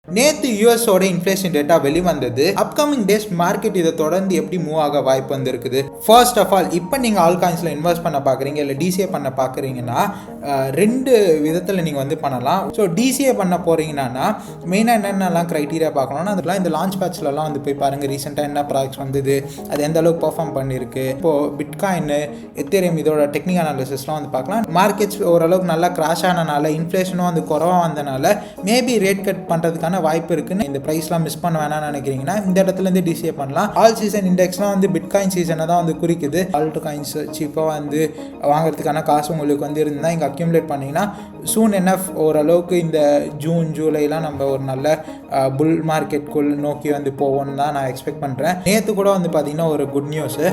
நேற்று யூஎஸோட inflation data வெளிவந்தது. அப்கமிங் டேஸ் மார்க்கெட் இதை தொடர்ந்து எப்படி மூவ் ஆக வாய்ப்பு வந்துருக்குது. ஃபர்ஸ்ட் ஆஃப் ஆல் இப்போ நீங்கள் ஆல்காயின்ஸில் இன்வெஸ்ட் பண்ண பார்க்குறீங்க இல்லை டிசிஏ பண்ண பார்க்குறீங்கன்னா ரெண்டு விதத்தில் நீங்கள் பண்ணலாம். ஸோ டிசிஏ பண்ண போகிறீங்கன்னா மெயினாக என்னென்னலாம் க்ரைட்டீரியா பார்க்கணும்னா அதெல்லாம் இந்த லான்ச் பேட்ச்லலாம் போய் பாருங்கள். ரீசெண்டாக என்ன ப்ராடக்ட்ஸ் வந்தது, அது எந்த அளவுக்கு பர்ஃபார்ம் பண்ணியிருக்கு. இப்போது பிட்காயின், எத்தேரியம் இதோட டெக்னிக்கல் அனாலிசிஸ்லாம் பார்க்கலாம். மார்க்கெட்ஸ் ஓரளவுக்கு நல்லா கிராஷ் ஆனனால, இன்ஃப்ளேஷனும் குறவாக வந்தனால மேபி ரேட் கட் பண்ணுறதுக்கான வாய்ப்பு இருக்குன்னு இந்த பிரைஸ்லாம் மிஸ் பண்ண வேணாம்னு நினைக்கிறீங்கன்னா இந்த இடத்துலேருந்து டிசிஏ பண்ணலாம். ஆல் சீசன் இண்டெக்ஸ்லாம் பிட்காயின் சீசனை தான் குறிக்குது. ஆல்ட் காயின்ஸ் சீப்பாக வாங்குறதுக்கான காசு உங்களுக்கு இருந்தால் இங்கே அக்யூமுலேட் பண்ணிங்கன்னா சூன் என்எஃப் ஓரளவுக்கு இந்த ஜூன் ஜூலைலாம் நம்ம ஒரு நல்ல புல் மார்க்கெட்குள் நோக்கி போவோம்னு தான் நான் எக்ஸ்பெக்ட் பண்ணுறேன். நேற்று கூட பார்த்தீங்கன்னா ஒரு good news.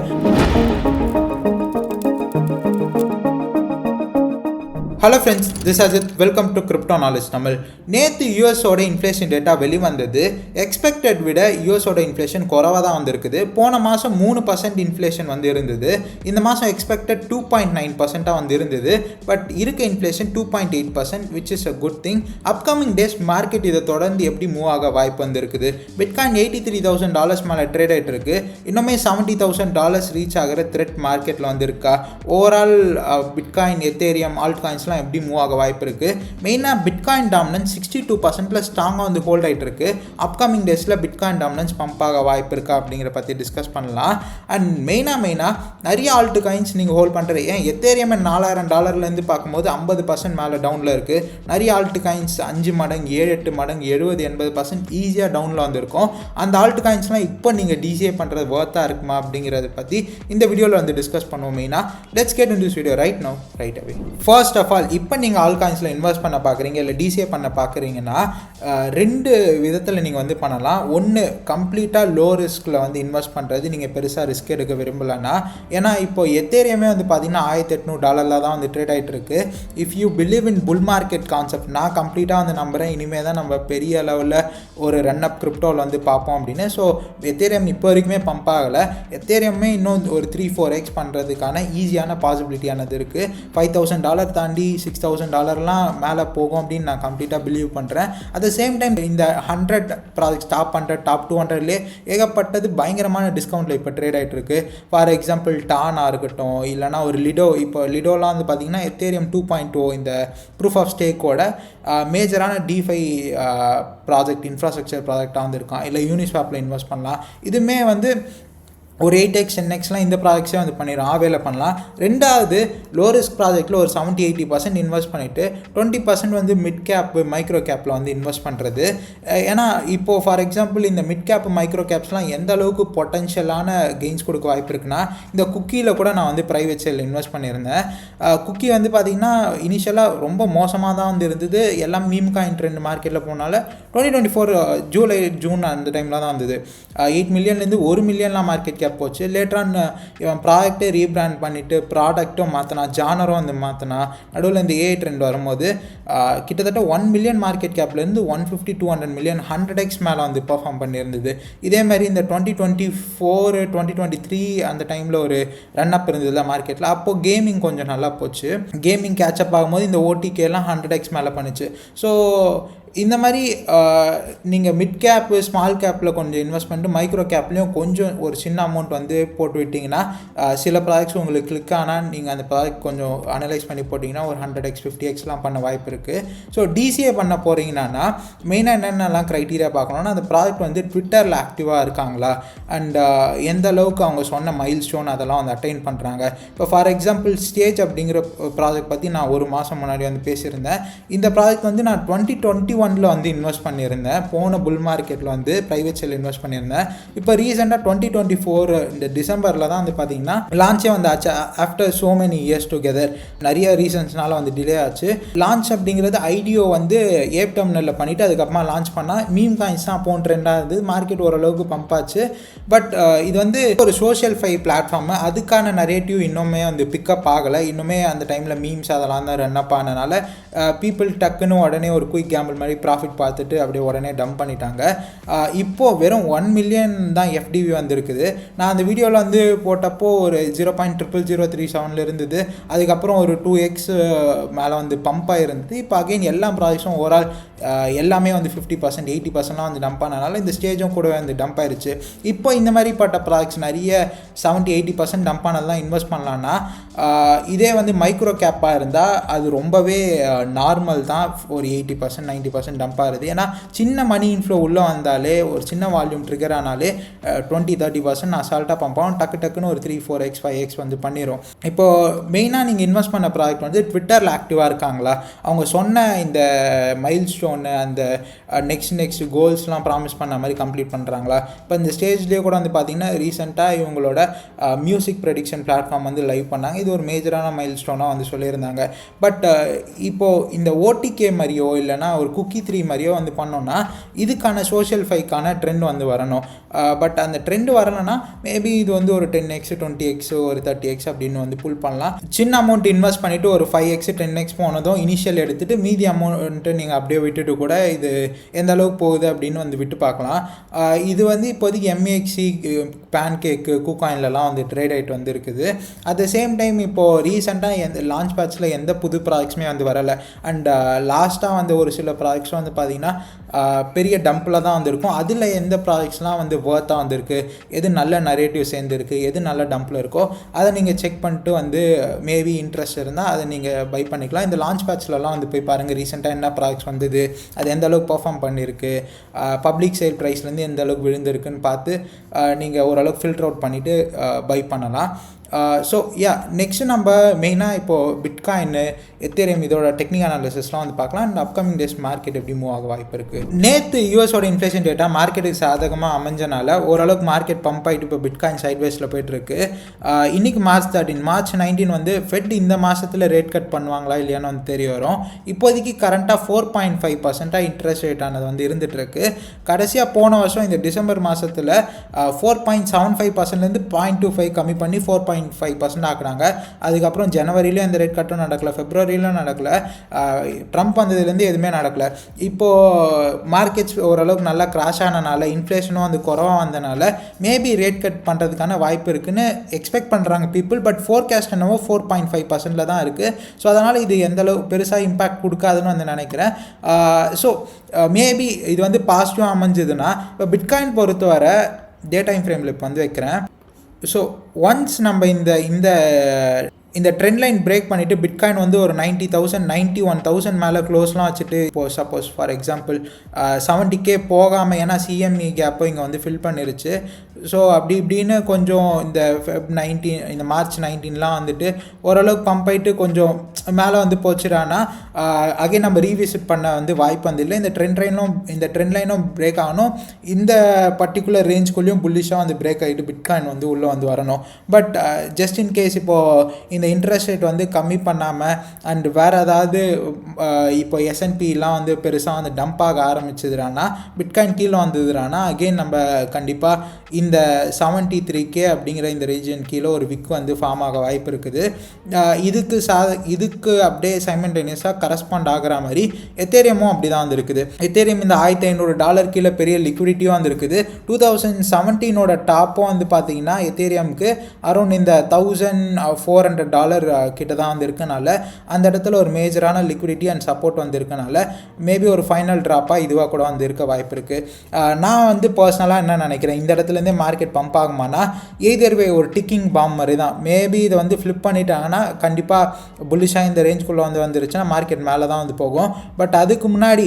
Hello friends, this Ajith. Welcome to crypto knowledge Tamil. நேற்று யூஎஸோட இன்ஃப்ளேஷன் டேட்டா வெளிவந்தது. எக்ஸ்பெக்டட் விட யூஎஸோட இன்ஃப்ளேஷன் குறவாக தான் வந்திருக்குது. போன மாதம் 3% இன்ஃப்ளேஷன் இருந்தது. இந்த மாதம் எக்ஸ்பெக்டட் 2.9% இருந்தது. பட் இருக்க inflation 2.8%, which is a good thing. Upcoming days market இதை தொடர்ந்து எப்படி மூவ் ஆக வாய்ப்பு வந்திருக்குது. பிட்காயின் $83,000 மேலே ட்ரேட் ஆகிட்டு இருக்கு. இன்னுமே $70,000 ரீச் ஆகிற த்ரெட் மார்க்கெட்டில் இருக்கா. ஓவரால் பிட்காயின், எத்தேரியம், ஆல்ட் காயின்ஸ்லாம் எப்படி மூவ் ஆக வாய்ப்பு இருக்குது. மெயினாக பிட்காயின் டாமினன்ஸ் 62% ஸ்ட்ராங்காக ஹோல்ட் ஆகிட்டு இருக்கு. அப்கமிங் டேஸில் பிட்காயின் டாமினன்ஸ் பம்ப் ஆக வாய்ப்பு இருக்கா அப்படிங்கிற பற்றி டிஸ்கஸ் பண்ணலாம். அண்ட் மெயினாக நிறைய ஆல்ட் காயின்ஸ் நீங்கள் ஹோல்ட் பண்ணுறது. ஏன் எத்தேரியம் $4,000 பார்க்கும்போது 50% மேலே டவுனில் இருக்குது. நிறைய ஆல்ட் காயின்ஸ் 5 மடங்கு, 7-8 மடங்கு, 70-80% ஈஸியாக டவுனில் வந்திருக்கும். அந்த ஆல்ட் காயின்ஸ்லாம் இப்போ நீங்கள் டிசிஏ பண்ணுறது வர்த்தாக இருக்குமா அப்படிங்கிறத பற்றி இந்த வீடியோவில் டிஸ்கஸ் பண்ணுவோம். மெயினாக let's get in this video right now, right away. First of all இப்போ நீங்கள் ஆல்காயின்ஸில் இன்வெஸ்ட் பண்ண பார்க்குறீங்க இல்லை டிசிஏ பண்ண பார்க்குறீங்கன்னா ரெண்டு விதத்தில் நீங்கள் பண்ணலாம். ஒன்று, கம்ப்ளீட்டாக லோ ரிஸ்கில் இன்வெஸ்ட் பண்ணுறது. நீங்கள் பெருசாக ரிஸ்க் எடுக்க விரும்பலைன்னா, ஏன்னா இப்போ எத்தேரியமே பார்த்தீங்கன்னா $1,800 தான் ட்ரேட் ஆகிட்டு இருக்கு. If you believe in bull market concept, நான் கம்ப்ளீட்டாக நம்புகிறேன். இனிமேல் தான் நம்ம பெரிய லெவலில் ஒரு ரன் அப் கிரிப்டோவில் பார்ப்போம் அப்படின்னு. ஸோ எத்தேரியம் இப்போ வரைக்குமே பம்ப் ஆகலை. எத்தேரியமே இன்னும் ஒரு 3-4x பண்ணுறதுக்கான ஈஸியான பாசிபிலிட்டியானது இருக்குது. $5,000 தாண்டி $6,000 மேலே போகும் அப்படின்னு நான் கம்ப்ளீட்டாக பிலீவ் பண்ணுறேன். அட் த சேம் டைம் இந்த 100 ப்ராஜெக்ட்ஸ், டாப் 100, டாப் 200லே ஏகப்பட்டது பயங்கரமான டிஸ்கவுண்ட்டில் இப்போ ட்ரேட் ஆகிட்டு இருக்கு. ஃபார் எக்ஸாம்பிள் டானாக இருக்கட்டும், இல்லைனா ஒரு லிடோ. இப்போ லிடோலாம் பார்த்தீங்கன்னா எத்தேரியம் 2.0 இந்த ப்ரூஃப் ஆஃப் ஸ்டேக்கோட மேஜரான டிஃபை ப்ராஜெக்ட், இன்ஃப்ராஸ்ட்ரக்சர் ப்ராஜெக்டாக இருக்கான். இல்லை யூனிஸ்வாப்பில் இன்வெஸ்ட் பண்ணலாம். இதுவுமே ஒரு 8x 10xலாம் இந்த ப்ராஜெக்ட்ஸே பண்ணிடுறோம், ஆவேல பண்ணலாம். ரெண்டாவது, லோ ரிஸ்க் ப்ராஜெக்டில் ஒரு 70-80% இன்வெஸ்ட் பண்ணிவிட்டு 20% மிட் கேப், மைக்ரோ கேப்பில் இன்வெஸ்ட் பண்ணுறது. ஏன்னா இப்போது ஃபார் எக்ஸாம்பிள் இந்த மிட் கேப், மைக்ரோ கேப்ஸ்லாம் எந்த அளவுக்கு பொட்டன்ஷியலான கெயின்ஸ் கொடுக்க வாய்ப்பு இருக்குன்னா, இந்த குக்கியில் கூட நான் ப்ரைவேட் சேலில் இன்வெஸ்ட் பண்ணியிருந்தேன். குக்கி பார்த்திங்கன்னா இனிஷியலாக ரொம்ப மோசமாக தான் இருந்தது. எல்லாம் மீம் காயின் ட்ரெண்ட் மார்க்கெட்டில் போனால 2024 ஜூலை, ஜூன் அந்த டைமில் தான் வந்தது. 8 மில்லியன்லேருந்து 1 மில்லியன்லாம் மார்க்கெட் போச்சு. லேட்டரான் இவன் ப்ராடக்டே ரீபிராண்ட் பண்ணிவிட்டு ப்ராடக்ட்டும் மாற்றினா, ஜானரும் மாற்றினா. நடுவில் இந்த ஏஐ ட்ரெண்ட் வரும்போது கிட்டத்தட்ட 1 மில்லியன் மார்க்கெட் கேப்லேருந்து 150-200 மில்லியன் 100x மேலே பர்ஃபார்ம் பண்ணியிருந்தது. இதேமாதிரி இந்த 2024, 2023 அந்த டைமில் ஒரு ரன் அப் இருந்ததுல மார்க்கெட்டில். அப்போது கேமிங் கொஞ்சம் நல்லா போச்சு. கேமிங் கேட்சப் ஆகும்போது இந்த ஓடிகேலாம் 100x மேலே பண்ணிச்சு. ஸோ இந்த மாதிரி நீங்கள் மிட் கேப்பு, ஸ்மால் கேப்பில் கொஞ்சம் இன்வெஸ்ட் பண்ணிட்டு மைக்ரோ கேப்லேயும் கொஞ்சம் ஒரு சின்ன அமௌண்ட் போட்டு விட்டிங்கன்னா சில ப்ராடக்ட்ஸ் உங்களுக்கு கிளிக் ஆனால் நீங்கள் அந்த ப்ராடக்ட் கொஞ்சம் அனலைஸ் பண்ணி போட்டிங்கன்னா ஒரு 100x 50xலாம் பண்ண வாய்ப்பு இருக்குது. ஸோ டிசிஏ பண்ண போகிறீங்கன்னா மெயினாக என்னென்னலாம் க்ரைட்டீரியா பார்க்கணுன்னா, அந்த ப்ராடக்ட் ட்விட்டரில் ஆக்டிவாக இருக்காங்களா, அண்ட் எந்த அளவுக்கு அவங்க சொன்ன மைல் ஸ்டோன் அதெல்லாம் அட்டைன் பண்ணுறாங்க. இப்போ ஃபார் எக்ஸாம்பிள் ஸ்டேஜ் அப்படிங்கிற ப்ராஜெக்ட் பற்றி நான் ஒரு மாதம் முன்னாடி பேசியிருந்தேன். இந்த ப்ராஜெக்ட் நான் 2021 இன்வெஸ்ட் பண்ணியிருந்தேன். போன புல் மார்க்கெட்டில் ப்ரைவேட் சேல் இன்வெஸ்ட் பண்ணியிருந்தேன். இப்போ ரீசெண்டாக 2024 இந்த டிசம்பரில் தான் பார்த்தீங்கன்னா லான்ச்சே ஆச்சு. After so many years together நிறைய ரீசன்ஸ்னால டிலே ஆச்சு. லான்ச் அப்படிங்கிறது ஐடியோ ஏப் டெர்மினலில் பண்ணிவிட்டு அதுக்கப்புறமா லான்ச் பண்ணால் மீம் காயின்ஸ் தான் அப்போ ட்ரெண்டாக இருந்தது. மார்க்கெட் ஓரளவுக்கு பம்ப் ஆச்சு. பட் இது ஒரு சோஷியல் ஃபை பிளாட்ஃபார்மு. அதுக்கான நரேட்டிவ் இன்னுமே பிக்கப் ஆகலை. இன்னுமே அந்த டைமில் மீம்ஸ் அதெல்லாம் தான் ரன் அப் ஆனதுனால பீப்புள் டக்குன்னு உடனே ஒரு குயிக் கேம்பிள் மாதிரி நிறைய ப்ராஃபிட் பார்த்துட்டு அப்படியே உடனே டம்ப் பண்ணிட்டாங்க. இப்போது வெறும் 1 மில்லியன் தான் எஃப்டிவி வந்துருக்குது. நான் அந்த வீடியோவில் வந்து போட்டப்போ ஒரு 0.00037 இருந்தது. அதுக்கப்புறம் ஒரு 2x மேலே வந்து பம்ப் ஆகிருந்தது. இப்போ அகெயின் எல்லா ப்ராஜெக்ட்ஸும் ஓவரால் எல்லாமே வந்து 50% 80%லாம் வந்து டம்ப் ஆனதுனால இந்த ஸ்டேஜும் கூட வந்து டம்ப் ஆயிடுச்சு. இப்போ இந்த மாதிரிப்பட்ட ப்ராஜெக்ட்ஸ் நிறைய 70-80% டம்ப் ஆனதெல்லாம் இன்வெஸ்ட் பண்ணலான்னா, இதே வந்து மைக்ரோ கேப்பாக இருந்தால் அது ரொம்பவே நார்மல் தான். ஒரு 80% 90% டம்ப் ஆகுது. ஏன்னா சின்ன மணி இன்ஃப்ளோ உள்ளே வந்தாலே, ஒரு சின்ன வால்யூம் ட்ரிகர் ஆனாலே 20-30% அசால்ட்டாக பம்ப் ஆகும். டக்குன்னு ஒரு 3-4x 5x வந்து பண்ணிடும். இப்போது மெயினாக நீங்கள் இன்வெஸ்ட் பண்ண ப்ராஜெக்ட் வந்து ட்விட்டரில் ஆக்டிவாக இருக்காங்களா, அவங்க சொன்ன இந்த மைல்ஸ்டோன் அந்த நெக்ஸ்ட் கோல்ஸ்லாம் ப்ராமிஸ் பண்ண மாதிரி கம்ப்ளீட் பண்ணுறாங்களா. இப்போ இந்த ஸ்டேஜ்லேயே கூட வந்து பார்த்திங்கன்னா ரீசெண்டாக இவங்களோட மியூசிக் ப்ரெடிக்ஷன் பிளாட்ஃபார்ம் வந்து லைவ் பண்ணாங்க. இது ஒரு மேஜரான மைல்ஸ்டோனாக வந்து சொல்லியிருந்தாங்க. பட் இப்போது இந்த ஓடிகே மாதிரியோ இல்லைனா ஒரு குக்கி 3 மாதிரியோ வந்து பண்ணோன்னா இதுக்கான சோஷியல் ஃபைக்கான ட்ரெண்ட் வந்து வரணும். பட் அந்த ட்ரெண்ட் வரலைன்னா மேபி இது வந்து ஒரு 10x 20x ஒரு 30x அப்படின்னு வந்து புல் பண்ணலாம். சின்ன அமௌண்ட் இன்வெஸ்ட் பண்ணிவிட்டு ஒரு 5x 10x போனதும் இனிஷியல் எடுத்துகிட்டு மீதி அமௌண்ட்டு நீங்கள் அப்படியே விட்டுட்டு கூட இது எந்த அளவுக்கு போகுது அப்படின்னு வந்து விட்டு பார்க்கலாம். இது வந்து இப்போதைக்கு எம்ஏஎக்ஸி பேன்கேக்கு கூகாயின்லலாம் வந்து ட்ரேட் ஆகிட்டு வந்து இருக்குது. அட் த சேம் டைம் இப்போது ரீசெண்டாக எந்த லான்ச் பேட்சில் எந்த புது ப்ராஜெக்ட்ஸுமே வந்து வரலை. அண்ட் லாஸ்ட்டாக வந்து ஒரு சில ப்ராஜெக்ட்ஸ் வந்து பார்த்திங்கன்னா பெரிய டம்பில் தான் வந்துருக்கும். அதில் எந்த ப்ராஜெக்ட்ஸ்லாம் வந்து வர்த்தாக வந்துருக்கு, எது நல்ல நரேட்டிவ் சேர்ந்துருக்கு, எது நல்ல டம்பில் இருக்கோ அதை நீங்கள் செக் பண்ணிட்டு வந்து மேபி இன்ட்ரெஸ்ட் இருந்தால் அதை நீங்கள் பை பண்ணிக்கலாம். இந்த லான்ச் பேட்ச்லலாம் வந்து போய் பாருங்கள் ரீசெண்டாக என்ன ப்ராஜெக்ட்ஸ் வந்தது, அது எந்த அளவுக்கு பர்ஃபார்ம் பண்ணியிருக்கு, பப்ளிக் சேல் ப்ரைஸ்லேருந்து எந்த அளவுக்கு விழுந்திருக்குன்னு பார்த்து நீங்கள் ஓரளவுக்கு ஃபில்டர் அவுட் பண்ணிவிட்டு பை பண்ணலாம். ஸோ நெக்ஸ்ட்டு நம்ம மெயினாக இப்போது பிட்காயின், எத்தேரியம் இதோட டெக்னிக்கல் அனாலிசிஸ்லாம் வந்து பார்க்கலாம். அண்ட் அப்கமிங் டேஸ் மார்க்கெட் எப்படி மூவ் ஆக வாய்ப்பு இருக்குது. நேற்று யூஎஸோட இன்ஃப்ளேஷன் டேட்டா மார்க்கெட்டுக்கு சாதகமாக அமைஞ்சனால ஓரளவுக்கு மார்க்கெட் பம்ப் ஆகிட்டு இப்போ பிட்காயின் சைட்வேஸில் போய்ட்டுருக்கு. இன்றைக்கி மார்ச் 19 வந்து ஃபெட் இந்த மாதத்தில் ரேட் கட் பண்ணுவாங்களா இல்லையான்னு வந்து தெரிய வரும். இப்போதைக்கு கரண்ட்டாக 4.5% இன்ட்ரெஸ்ட் ரேட் ஆனது வந்து இருந்துகிட்ருக்கு. கடைசியாக போன வருஷம் இந்த டிசம்பர் மாதத்தில் 4.75%லேருந்து 0.25 கம்மி பண்ணி 4.5% ஆக்குறாங்க. அதுக்கப்புறம் ஜனவரியிலும் எந்த ரேட் கட்டும் நடக்கலை, பிப்ரவரியிலும் நடக்கலை, ட்ரம்ப் வந்ததுலேருந்து எதுவுமே நடக்கலை. இப்போது மார்க்கெட்ஸ் ஓரளவுக்கு நல்லா கிராஷ் ஆனனால, இன்ஃப்ளேஷனும் வந்து குறவாக வந்தனால மேபி ரேட் கட் பண்ணுறதுக்கான வாய்ப்பு இருக்குன்னு எக்ஸ்பெக்ட் பண்ணுறாங்க பீப்புள். பட் ஃபோர்காஸ்ட் என்னவோ 4.5%ல் தான் இருக்குது. ஸோ அதனால் இது எந்தளவு பெருசாக இம்பேக்ட் கொடுக்காதுன்னு வந்து நினைக்கிறேன். ஸோ மேபி இது வந்து பாசிட்டிவாக அமைஞ்சதுன்னா, இப்போ பிட்காயின் பொறுத்தவரை டே டைம் ஃப்ரேமில் இப்போ வந்து வைக்கிறேன். ஸோ ஒன்ஸ் நம்ம இந்த ட்ரெண்ட் லைன் பிரேக் பண்ணிவிட்டு பிட்காயின் வந்து ஒரு 90,000 91,000 மேலே க்ளோஸ்லாம் வச்சுட்டு இப்போது சப்போஸ் ஃபார் எக்ஸாம்பிள் 70K போகாமல், ஏன்னா சிஎம்இ கேப்போ இங்கே வந்து ஃபில் பண்ணிருச்சு. ஸோ அப்படி இப்படின்னு கொஞ்சம் இந்த இந்த மார்ச் 19லாம் வந்துட்டு ஓரளவுக்கு பம்ப் ஆகிட்டு கொஞ்சம் மேலே வந்து போச்சுடானா அகைன் நம்ம ரீவிசிட் பண்ண வந்து வாய்ப்பு வந்து இல்லை. இந்த ட்ரெண்ட் லைனும் பிரேக் ஆகணும், இந்த பர்டிகுலர் ரேஞ்சுக்குள்ளேயும் புல்லிஷாக வந்து பிரேக் ஆகிட்டு பிட்காயின் வந்து உள்ளே வந்து வரணும். பட் ஜஸ்ட் இன் கேஸ் இப்போது இந்த இன்ட்ரெஸ்ட் ரேட் வந்து கம்மி பண்ணாமல் அண்ட் வேறு ஏதாவது இப்போ எஸ்என்பிலாம் வந்து பெருசாக வந்து டம்ப் ஆக ஆரம்பிச்சதுறானா, பிட்காயின் கீழே வந்ததுறானா அகெயின் நம்ம கண்டிப்பாக இந்த 73K அப்படிங்கிற இந்த ரீஜன் கீழே ஒரு விக் வந்து ஃபார்ம் ஆக வாய்ப்பு இருக்குது. இதுக்கு அப்படியே சைமல்டேனியஸாக கரஸ்பாண்ட் ஆகிற மாதிரி எத்தேரியமும் அப்படி தான் வந்துருக்குது. எத்தேரியம் இந்த $1,500 கீழே பெரிய லிக்விடிட்டியும் வந்துருக்குது. 2017 டாப்பும் வந்து பார்த்தீங்கன்னா எத்தேரியமுக்கு அரௌண்ட் இந்த $1,400 கிட்ட தான் வந்து இருக்கனால அந்த இடத்துல ஒரு மேஜரான லிக்விடிட்டி அண்ட் சப்போர்ட் வந்து இருக்கனால மேபி ஒரு ஃபைனல் ட்ராப்பாக இதுவாக கூட வந்து இருக்க வாய்ப்பு இருக்குது. நான் வந்து பர்சனலாக என்ன நினைக்கிறேன், இந்த இடத்துலேருந்தே மார்க்கெட் பம்ப் ஆகுமானா எய்தர்வே ஒரு டிக்கிங் பாம் மாதிரி தான். மேபி இதை வந்து ஃப்ளிப் பண்ணிட்டாங்கன்னா கண்டிப்பாக புல்லிஷாக இந்த ரேஞ்சுக்குள்ளே வந்துருச்சுன்னா மார்க்கெட் மேலே தான் வந்து போகும். பட் அதுக்கு முன்னாடி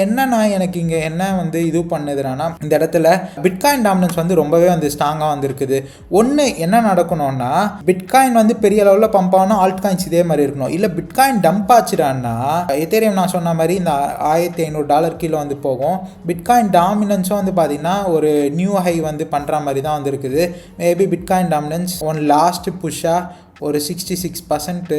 என்னன்னா எனக்கு இங்கே என்ன வந்து இது பண்ணுதுன்னா, இந்த இடத்துல பிட்காயின் டாமினன்ஸ் வந்து ரொம்பவே வந்து ஸ்ட்ராங்காக வந்துருக்குது. ஒன்று என்ன நடக்கணும்னா, பிட்காயின் வந்து பெரிய லெவலில் பம்ப் ஆகணும், ஆல்ட்காயின்ஸ் இதே மாதிரி இருக்கணும். இல்லை பிட்காயின் டம்ப் ஆச்சுடான்னா எத்தேரியம் நான் சொன்ன மாதிரி இந்த $1,500 கீழே வந்து போகும். பிட்காயின் டாமினன்ஸும் வந்து பார்த்தீங்கன்னா ஒரு நியூ ஹை வந்து பண்ணுற மாதிரி தான் வந்து இருக்குது. மேபி பிட்காயின் டாமினன்ஸ் லாஸ்ட் புஷ்ஷாக ஒரு 66%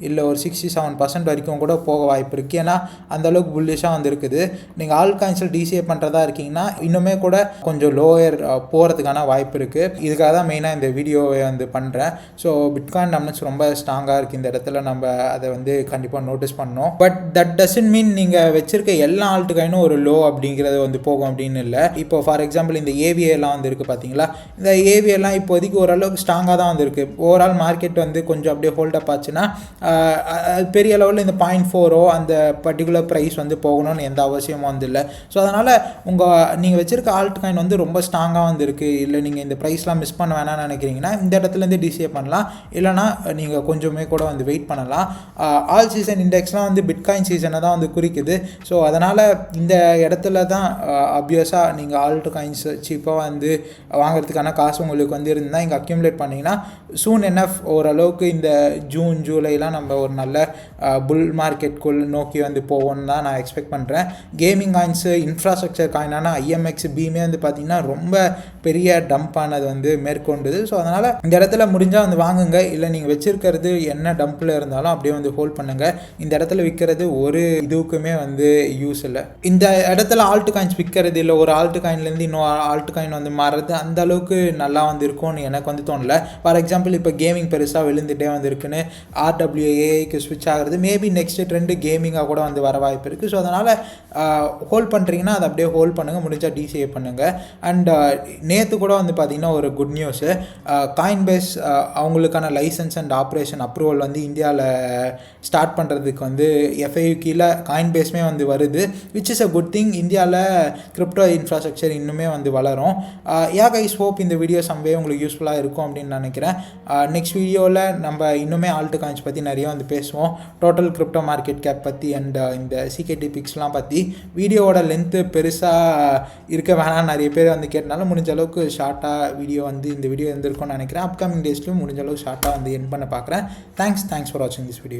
இல்லை ஒரு 67% வரைக்கும் கூட போக வாய்ப்பு இருக்குது. ஏன்னா அந்தளவுக்கு புல்லிஷாக வந்து இருக்குது. நீங்கள் ஆல்ட் காயின்ஸில் DCA பண்ணுறதா இருக்கீங்கன்னா இன்னுமே கூட கொஞ்சம் லோயர் போகிறதுக்கான வாய்ப்பு இருக்குது. இதுக்காக தான் மெயினாக இந்த வீடியோவை வந்து பண்ணுறேன். ஸோ பிட்காயின் டம்னஸ் ரொம்ப ஸ்ட்ராங்காக இருக்குது. இந்த இடத்துல நம்ம அதை வந்து கண்டிப்பாக நோட்டீஸ் பண்ணோம். பட் தட் டசன்ட் மீன் நீங்கள் வச்சிருக்க எல்லா ஆல்ட் காயினும் ஒரு லோ அப்படிங்கிறது வந்து போகும் அப்படின்னு இல்லை. இப்போ ஃபார் எக்ஸாம்பிள் இந்த ஏவிஏலாம் வந்து இருக்குது பார்த்தீங்களா, இந்த ஏவிஏலாம் இப்போதைக்கு ஓரளவுக்கு ஸ்ட்ராங்காக தான் வந்து இருக்குது. ஓவரால் மார்க்கெட் வந்து கொஞ்சம் அப்படியே ஹோல்டப் ஆச்சுன்னா பெரிய லெவலில் இந்த 0.4 அந்த பர்டிகுலர் ப்ரைஸ் வந்து போகணும்னு எந்த அவசியமும் வந்து இல்லை. ஸோ அதனால் நீங்கள் வச்சிருக்க ஆல்ட் காயின் வந்து ரொம்ப ஸ்ட்ராங்காக வந்து இருக்குது. இல்லை நீங்கள் இந்த ப்ரைஸ்லாம் மிஸ் பண்ண வேணாம்னு நினைக்கிறீங்கன்னா இந்த இடத்துலேருந்து DCA பண்ணலாம். இல்லைனா நீங்கள் கொஞ்சமே கூட வந்து வெயிட் பண்ணலாம். ஆல் சீசன் இண்டெக்ஸ்லாம் வந்து பிட்காயின் சீசனை தான் வந்து குறிக்குது. ஸோ அதனால் இந்த இடத்துல தான் அப்வியஸாக நீங்கள் ஆல்ட் காயின்ஸ் சீப்பாக வந்து வாங்குறதுக்கான காசு உங்களுக்கு வந்து இருந்தால் இங்கே அக்யூமுலேட் பண்ணிங்கன்னா சூன் என்எஃப் ஓரளவுக்கு இந்த ஜூன் ஜூலைலாம் நம்ம ஒரு நல்ல புல் மார்க்கெட்குள் நோக்கி வந்து போவோன்னு தான் நான் எக்ஸ்பெக்ட் பண்ணுறேன். கேமிங் காயின்ஸு இன்ஃப்ராஸ்ட்ரக்சர் காயினான IMX பீமே வந்து பார்த்திங்கன்னா ரொம்ப பெரிய டம்ப் ஆனது வந்து மேற்கொண்டுது. ஸோ அதனால் இந்த இடத்துல முடிஞ்சால் வந்து வாங்குங்க. இல்லை நீங்கள் வச்சுருக்கிறது என்ன டம்பில் இருந்தாலும் அப்படியே வந்து ஹோல்ட் பண்ணுங்கள். இந்த இடத்துல விற்கிறது ஒரு இதுவுக்குமே வந்து யூஸ் இல்லை. இந்த இடத்துல ஆல்ட் காயின்ஸ் விற்கிறது இல்லை ஒரு ஆல்ட் காயின்லேருந்து இன்னும் ஆல்ட் காயின் வந்து மாறுறது அந்த அளவுக்கு நல்லா வந்து இருக்கும்னு எனக்கு வந்து தோணலை. ஃபார் எக்ஸாம்பிள் இப்போ கேமிங் பெருசாக விழுந்துகிட்டே வந்து இருக்குன்னு RWAIக்கு ஸ்விட்ச் ஆகிறது மேபி நெக்ஸ்ட் ட்ரெண்டு கேமிங்காக கூட வந்து வர வாய்ப்பு இருக்குது. ஸோ அதனால் ஹோல்ட் பண்ணுறீங்கன்னா அதை அப்படியே ஹோல்ட் பண்ணுங்கள். முடிஞ்சால் DCA பண்ணுங்கள். அண்ட் நேற்று கூட வந்து பார்த்திங்கன்னா ஒரு குட் நியூஸு, காயின் பேஸ் அவங்களுக்கான லைசன்ஸ் அண்ட் ஆப்ரேஷன் அப்ரூவல் வந்து இந்தியாவில் ஸ்டார்ட் பண்ணுறதுக்கு வந்து FIU கீழே காயின் பேஸ்மே வந்து வருது, which is a good thing. இந்தியாவில் கிரிப்டோ இன்ஃப்ராஸ்ட்ரக்சர் இன்னுமே வந்து வளரும். கைஸ் ஹோப் இந்த வீடியோ சம்வே உங்களுக்கு யூஸ்ஃபுல்லாக இருக்கும் அப்படின்னு நினைக்கிறேன். நெக்ஸ்ட் வீடியோவில் நம்ம இன்னுமே ஆல்ட் காயின்ஸ் பற்றி நிறைய வந்து பேசுவோம். டோட்டல் கிரிப்டோ மார்க்கெட் கேப் பற்றி அண்ட் இந்த CKT பிக்ஸ்லாம் பற்றி. வீடியோவோட லென்த்து பெருசாக இருக்க வேணாம் நிறைய பேர் வந்து கேட்டனால முடிஞ்ச அளவுக்கு ஷார்ட்டாக வீடியோ வந்து இந்த வீடியோ இருந்திருக்கும்னு நினைக்கிறேன். அப்கமிங் டேஸ்லையும் முடிஞ்ச அளவுக்கு ஷார்ட்டாக வந்து என் பண்ண பார்க்குறேன். தேங்க்ஸ் ஃபார் வாட்சிங் திஸ் வீடியோ.